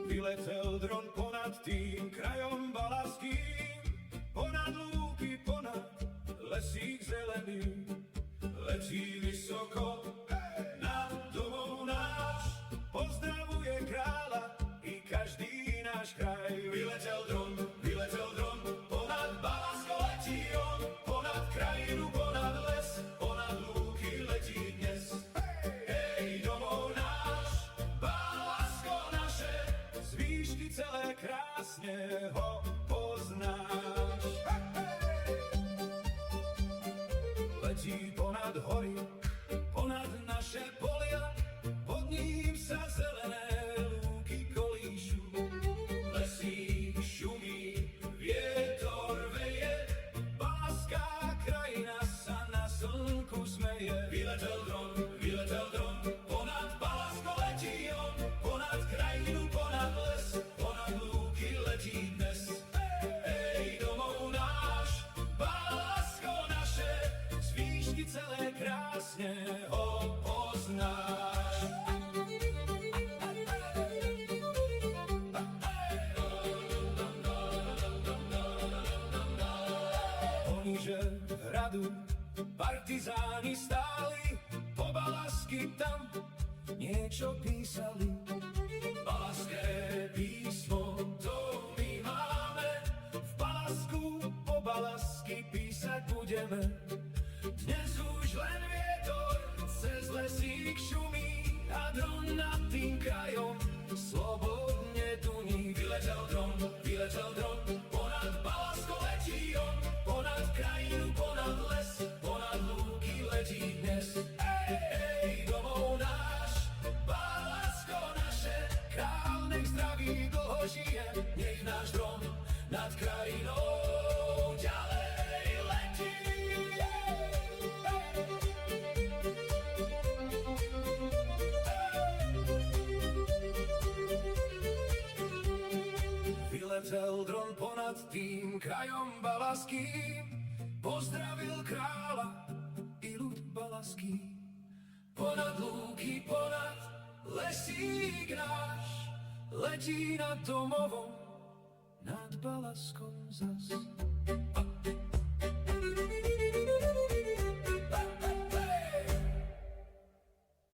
Vyletel dron ponad tým krajom balaským, ponad lúky, ponad lesík zelený. Letí vysoko nad domov náš, pozdravuje kráľa i každý náš kraj. Vyletel dron, ponad Balasko letí on, ponad krajinu, ponad les, ponad lúky letí dnes. Hej, domov náš, Balasko naše, z výšky celé krásne ho poznáš. Letí ponad hory, ponad naše polia, pod ním sa zelené lúky kolíšu. Lesík šumí, vietor veje, balaská krajina sa na slnku smeje. Vyletel dron, ponad Balasko letí on, ponad krajinu, ponad les, ponad lúky letí dnes. Hej, domov náš, Balasko naše, z výšky celé krásne ho poznáš. Poniže hradu partizáni stáli, po Balasky tam niečo písali. Balaské písmo, to my máme, v Balasku po Balasky písať budeme. Dnes už len vietor cez lesík šumí a dron nad tým krajom slobodne duní. Vyletel dron, ponad Balasko letí on, ponad krajinu, ponad les, ponad lúky letí dnes. Hej, domov náš, Balasko naše, král nech zdraví dlho žije, nech náš dron nad krajinou ďalej letí. Vyletel dron ponad tým krajom balaským, pozdravil kráľa i ľud balaský. Ponad lúky, ponad lesík náš, letí nad domovom, nad Balaskom zas.